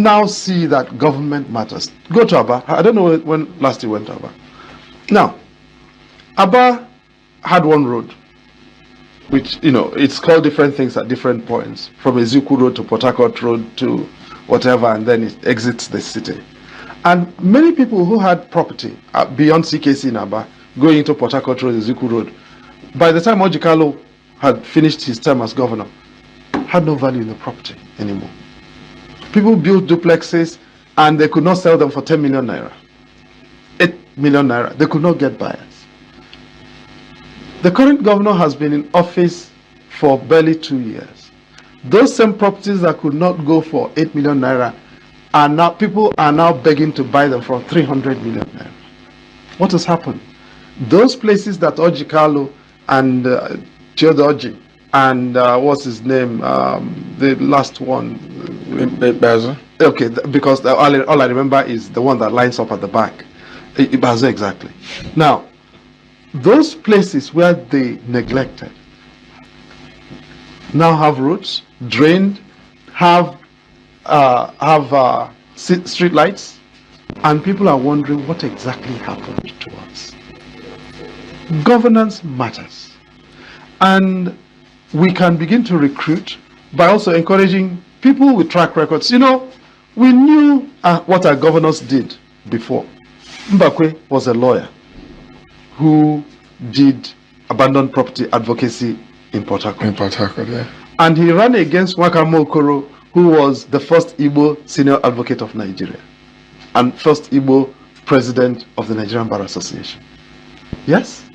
now see that government matters. Go to Aba. I don't know when last you went to Aba. Now, Aba had one road, which, it's called different things at different points, from Ezeku Road to Port Harcourt Road to whatever, and then it exits the city. And many people who had property beyond CKC in Aba, going into Port Harcourt Road, Ezeku Road, by the time Ojikalo had finished his term as governor, had no value in the property anymore. People built duplexes and they could not sell them for 10 million naira. 8 million naira. They could not get buyers. The current governor has been in office for barely 2 years. Those same properties that could not go for 8 million naira are now, people are now begging to buy them for 300 million naira. What has happened? Those places that Ojikalo and Chiodoji and what's his name, the last one, okay, because all I remember is the one that lines up at the back, Ibazo, exactly. Now, those places where they neglected now have roads, drained, have street lights, and people are wondering what exactly happened to us. Governance matters, and we can begin to recruit by also encouraging people with track records. We knew what our governors did before. Mbakwe was a lawyer who did abandoned property advocacy in Port Harcourt. Yeah. And he ran against Wakamo Okoro, who was the first Igbo senior advocate of Nigeria and first Igbo president of the Nigerian Bar Association. Yes?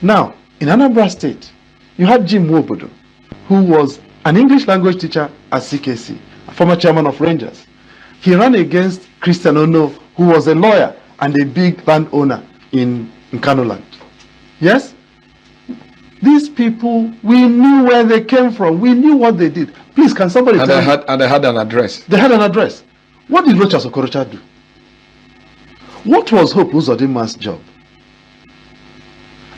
Now, in Anambra State, you had Jim Wobodo, who was an English language teacher at CKC, a former chairman of Rangers. He ran against Christian Ono, who was a lawyer and a big landowner in Kano land. Yes? These people, we knew where they came from. We knew what they did. Please, can somebody tell me? And they had an address. They had an address. What did Rochas Okorocha do? What was Hope Uzodima's job?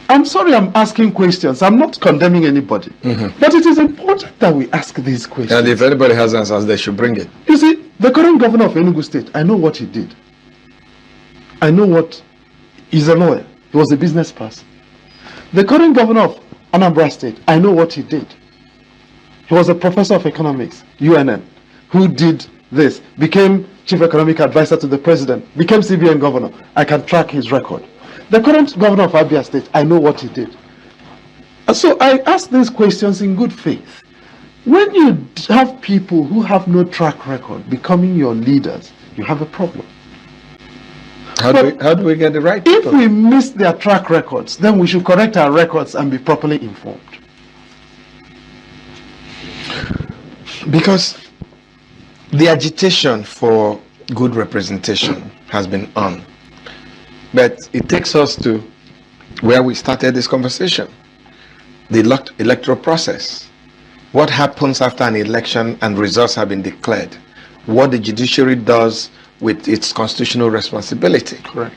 I'm sorry I'm asking questions. I'm not condemning anybody. But it is important that we ask these questions. And if anybody has answers, they should bring it. You see, the current governor of Enugu State, I know what he did. I know what... He's a lawyer. He was a business person. The current governor of Anambra State, I know what he did. He was a professor of economics, UNN, who did this, became chief economic advisor to the president, became CBN governor. I can track his record. The current governor of Abia State, I know what he did. And so I ask these questions in good faith. When you have people who have no track record becoming your leaders, you have a problem. How do we get the right people? If we miss their track records, then we should correct our records and be properly informed. Because the agitation for good representation has been on. But it takes us to where we started this conversation. The electoral process. What happens after an election and results have been declared? What the judiciary does with its constitutional responsibility. Correct.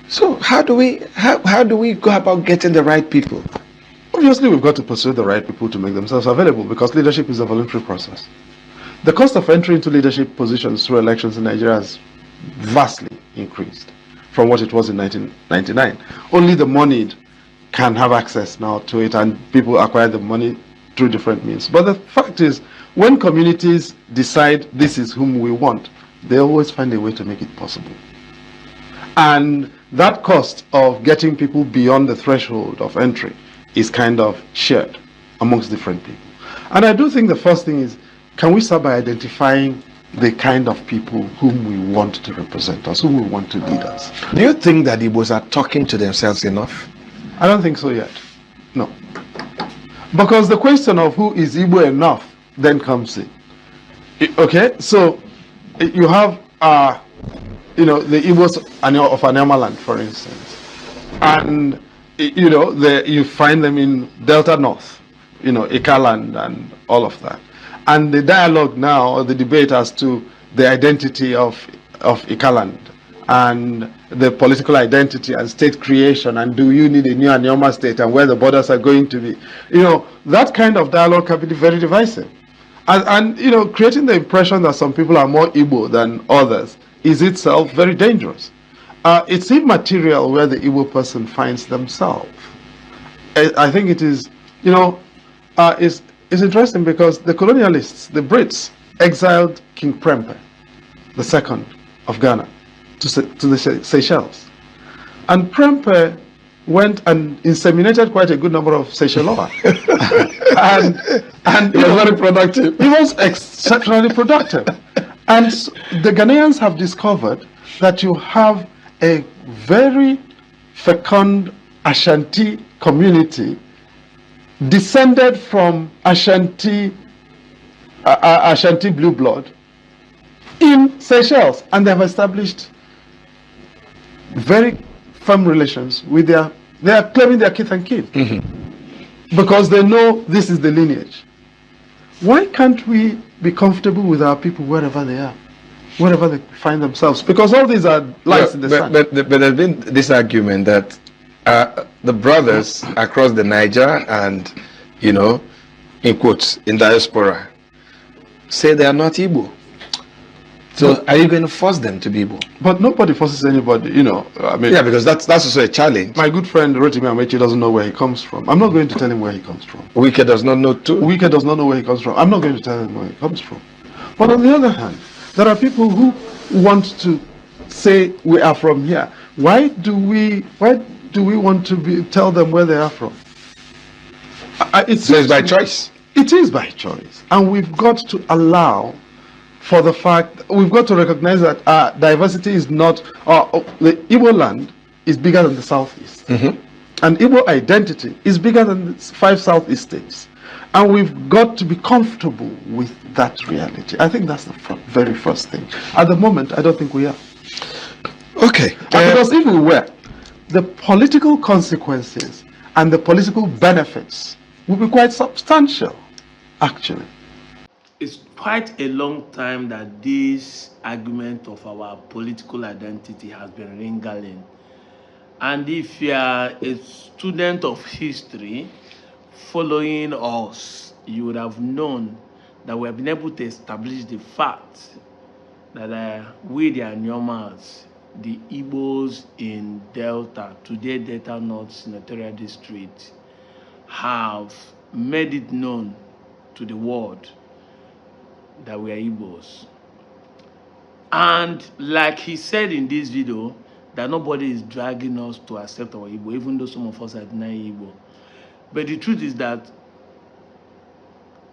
So how do we go about getting the right people? Obviously, we've got to pursue the right people to make themselves available, because leadership is a voluntary process. The cost of entry into leadership positions through elections in Nigeria has vastly increased from what it was in 1999. Only the moneyed can have access now to it, and people acquire the money through different means. But the fact is, when communities decide this is whom we want, they always find a way to make it possible. And that cost of getting people beyond the threshold of entry is kind of shared amongst different people. And I do think the first thing is, can we start by identifying the kind of people whom we want to represent us, whom we want to lead us? Do you think that Igbos are talking to themselves enough? I don't think so yet. No. Because the question of who is Igbo enough then comes in. Okay, so you have the Igbos of Anyama land, for instance, and you find them in Delta North, Ikaland and all of that. And the dialogue now, or the debate as to the identity of Ikaland and the political identity and state creation, and do you need a new Anyama state, and where the borders are going to be, that kind of dialogue can be very divisive. And you know, creating the impression that some people are more Igbo than others is itself very dangerous. It's immaterial where the Igbo person finds themselves. I think it is, you know, it's interesting because the colonialists, the Brits, exiled King Prempeh, the second of Ghana, to the Seychelles. And Prempeh went and inseminated quite a good number of Seychellois. and He was very productive. He was exceptionally productive. And the Ghanaians have discovered that you have a very fecund Ashanti community descended from Ashanti blue blood in Seychelles, and they have established very firm relations with they are claiming their kith and kin because they know this is the lineage. Why can't we be comfortable with our people wherever they are, wherever they find themselves? Because all these are lights in the sun. But there's been this argument that the brothers across the Niger and, you know, in quotes, in diaspora, say they are not Igbo. So are you going to force them to be Igbo? But nobody forces anybody, you know. I mean, yeah, because that's also a challenge. My good friend Rotimi Amechi doesn't know where he comes from. I'm not going to tell him where he comes from. Wike does not know too. Wike does not know where he comes from. I'm not going to tell him where he comes from. But on the other hand, there are people who want to say we are from here. Why do we want to tell them where they are from? It's by choice. It is by choice, and we've got to allow for the fact, we've got to recognize that diversity is not, the Igbo land is bigger than the Southeast. And Igbo identity is bigger than the 5 Southeast states. And we've got to be comfortable with that reality. I think that's the very first thing. At the moment, I don't think we are. Okay. Because if we were, the political consequences and the political benefits would be quite substantial, actually. It's quite a long time that this argument of our political identity has been ringing. And if you are a student of history following us, you would have known that we have been able to establish the fact that we, the Anyomas, the Igbos in Delta, today Delta North Senatorial District, have made it known to the world that we are Igbos. And like he said in this video, that nobody is dragging us to accept our Igbo, even though some of us are denying Igbo. But the truth is that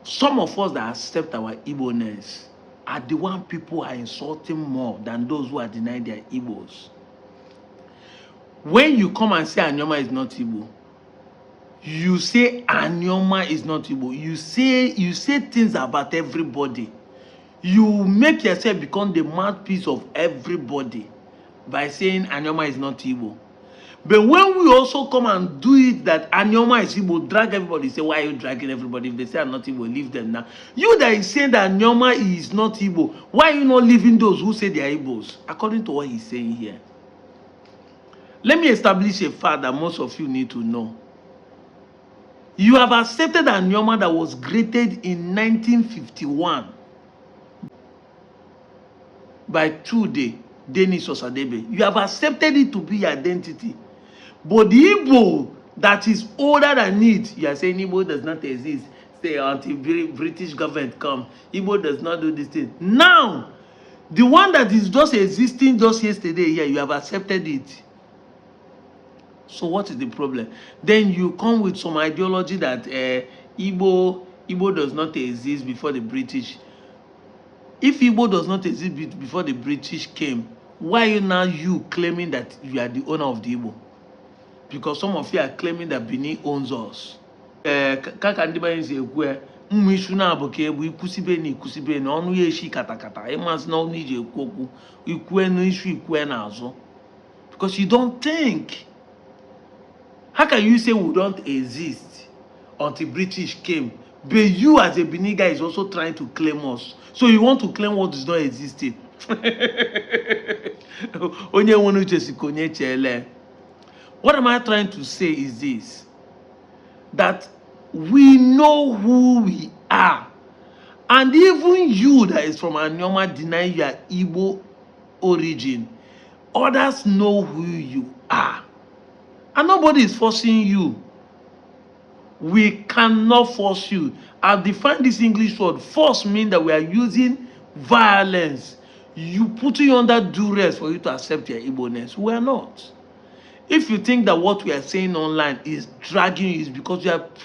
some of us that accept our Igbo-ness are the one people are insulting more than those who are denying their Igbos. When you come and say Anyoma is not Igbo, you say Anyoma is not Igbo. You say things about everybody. You make yourself become the mouthpiece of everybody by saying Anyoma is not Igbo. But when we also come and do it that Anyoma is Igbo, drag everybody, say, why are you dragging everybody? If they say I'm not Igbo, leave them now. You that is saying that Anyoma is not Igbo, why are you not leaving those who say they are Igbos? According to what he's saying here. Let me establish a fact that most of you need to know. You have accepted Anyoma that was created in 1951 by Tude Denis Osadebe. You have accepted it to be your identity. But the Igbo that is older than it, you are saying Igbo does not exist. Say until British government come, Igbo does not do this thing. Now, the one that is just existing just yesterday here, you have accepted it. So what is the problem? Then you come with some ideology that Igbo does not exist before the British. If Igbo does not exist before the British came, why are now you claiming that you are the owner of the Igbo? Because some of you are claiming that Benin owns us. Kaka ndị banye si ekwu mmu ishu na abụ ka ebu ikusibe na ọnụ ya eshi katakata ịmasị na ọnụ iji ekwu okwu ikwe na ishu ikwe na azụ. Because you don't think. How can you say we don't exist until British came? But you as a Benin guy is also trying to claim us. So you want to claim what is not existing. What am I trying to say is this, that we know who we are And even you that is from Anioma deny your Igbo origin, others know who you are. And nobody is forcing you. We cannot force you. I've defined this English word. Force means that we are using violence. You putting you under duress for you to accept your Igbo-ness. We are not. If you think that what we are saying online is dragging you, is because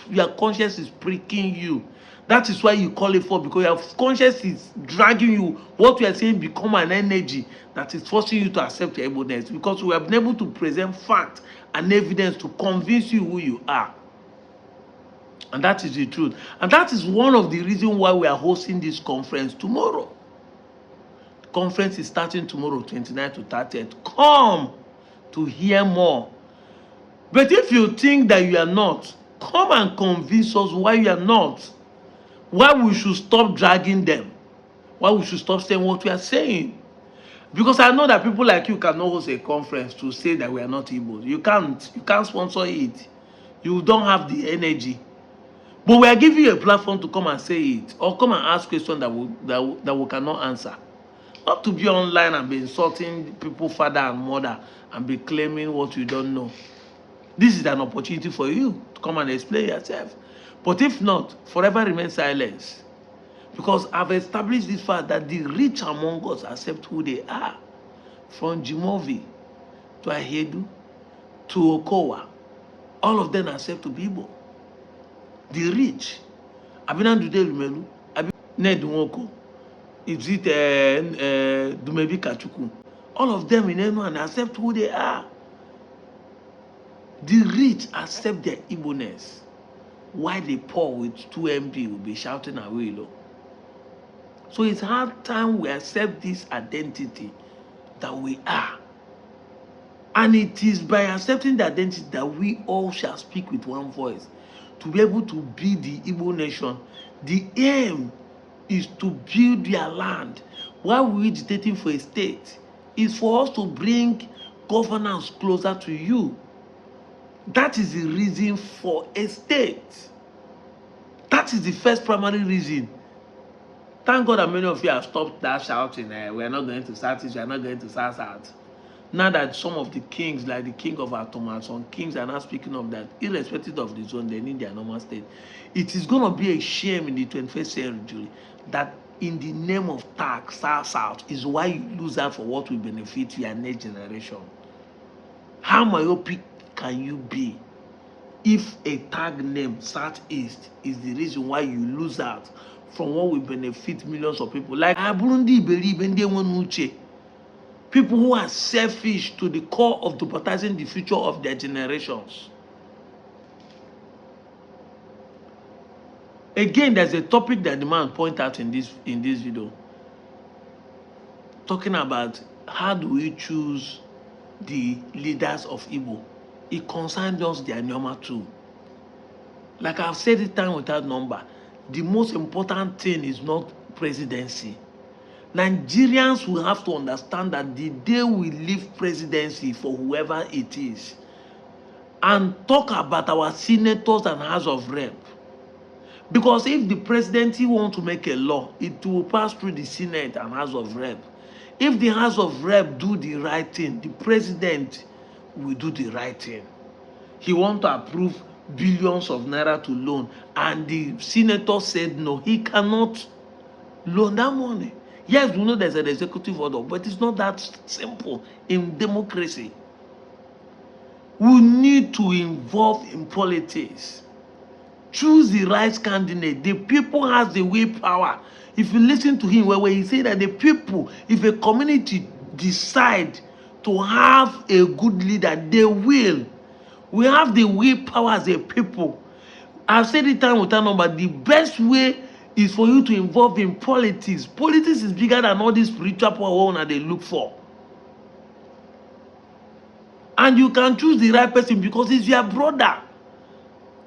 your conscience is pricking you. That is why you call it for, because your conscience is dragging you. What we are saying become an energy that is forcing you to accept your Igbo-ness, because we have been able to present fact and evidence to convince you who you are. And that is the truth. And that is one of the reasons why we are hosting this conference tomorrow. The conference is starting tomorrow, 29th to 30th. Come to hear more. But if you think that you are not, come and convince us why you are not. Why we should stop dragging them. Why we should stop saying what we are saying. Because I know that people like you cannot host a conference to say that we are not Igbo. You can't sponsor it. You don't have the energy. But we are giving you a platform to come and say it, or come and ask questions that we cannot answer. Not to be online and be insulting people, father and mother, and be claiming what you don't know. This is an opportunity for you to come and explain yourself. But if not, forever remain silent. Because I've established this fact that the rich among us accept who they are. From Jimovi to Ahedu to Okowa, all of them accept to be Igbo. The rich, Abinandude Lumelu, Ned Nwoko, is it Dumebi Kachuku, all of them in anyone accept who they are. The rich accept their Igbo-ness. Why the poor with 2 MB will be shouting away low. So it's hard time we accept this identity that we are. And it is by accepting the identity that we all shall speak with one voice. To be able to build the Igbo nation, the aim is to build their land. While we're agitating for a state, is for us to bring governance closer to you. That is the reason for a state. That is the first primary reason. Thank God that many of you have stopped that shouting, we are not going to start this, we are not going to start that. Now that some of the kings, like the king of Atoma, some kings are not speaking of that, irrespective of the zone, they need their normal state. It is going to be a shame in the 21st century that in the name of tax, South is why you lose out for what will benefit your next generation. How myopic can you be if a tag name Southeast is the reason why you lose out from what will benefit millions of people? Like Burundi believe in the one Uche. People who are selfish to the core of jeopardizing the future of their generations. Again, there's a topic that the man pointed out in this video, talking about how do we choose the leaders of Igbo. It concerns us their number too. Like I've said it time without number, the most important thing is not presidency. Nigerians will have to understand that the day we leave presidency for whoever it is and talk about our senators and House of Rep. Because if the presidency wants to make a law, it will pass through the Senate and House of Rep. If the House of Rep do the right thing, the president will do the right thing. He wants to approve billions of naira to loan, and the senator said no, he cannot loan that money. Yes, we know there's an executive order, but it's not that simple in democracy. We need to involve in politics. Choose the right candidate. The people has the willpower. If you listen to him, where he said that the people, if a community decide to have a good leader, they will. We have the willpower as a people. I've said it time without number. The best way is for you to involve in politics. Politics is bigger than all this spiritual power that they look for. And you can choose the right person because it's your brother.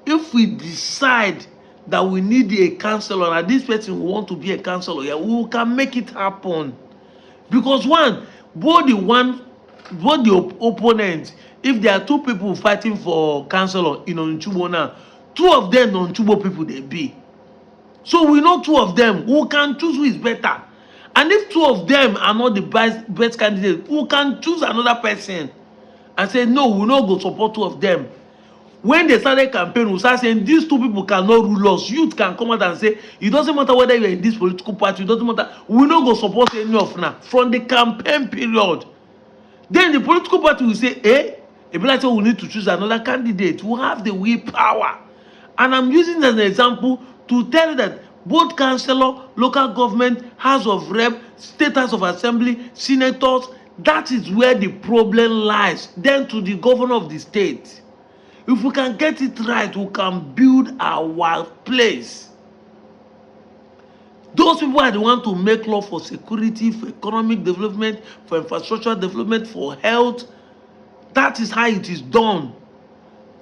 If we decide that we need a counselor and this person will want to be a counselor, yeah, we can make it happen. Because both the opponent, if there are two people fighting for counselor in Onchubo now, two of them Onchubo people they be. So we know two of them who can choose who is better. And if two of them are not the best candidate, who can choose another person and say, no, we no go support two of them. When they started campaign, we start saying these two people cannot rule us. Youth can come out and say, it doesn't matter whether you're in this political party, it doesn't matter. We no go support any of now. From the campaign period, then the political party will say, it be like say we need to choose another candidate who have the willpower. And I'm using as an example to tell you that both councillor, local government, house of rep, state house of assembly, senators, that is where the problem lies. Then to the governor of the state. If we can get it right, we can build our place. Those people are the ones to make law for security, for economic development, for infrastructure development, for health. That is how it is done.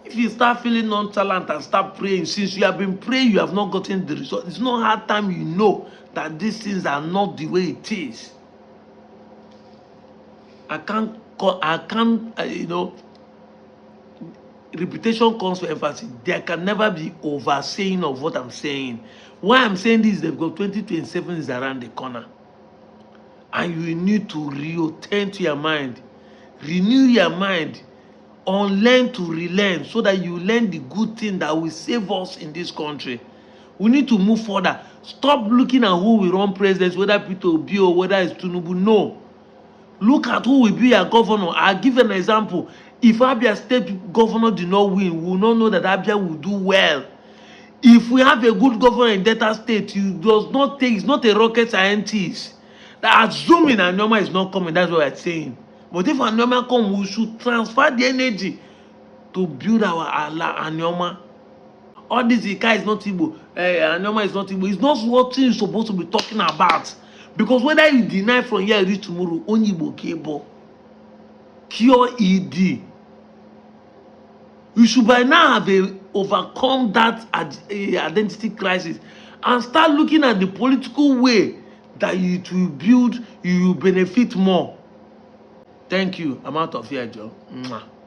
If you start feeling nonchalant and start praying, since you have been praying, you have not gotten the result. It's not hard time you know that these things are not the way it is. Reputation comes for emphasis. There can never be oversaying of what I'm saying. Why I'm saying this is because 2027 is around the corner. And you need to reattend to your mind. Renew your mind. Unlearn to relearn so that you learn the good thing that will save us in this country. We need to move further. Stop looking at who will run presidents, whether Peter Obi or whether it's Tinubu. No. Look at who will be your governor. I'll give an example. If Abia State governor did not win, we will not know that Abia will do well. If we have a good governor in Delta State, it's not a rocket scientist. That assuming Anyoma is not coming, that's what I'm saying. But if Anyoma comes, we should transfer the energy to build our Anyoma. All this guy is not Igbo. Anyoma is not Igbo. It's not what you're supposed to be talking about. Because whether you deny from here reach tomorrow, only Igbo cable. Cure ED. You should by now have overcome that identity crisis and start looking at the political way that it will build, you will benefit more. Thank you. I'm out of here, Joe. Mwah.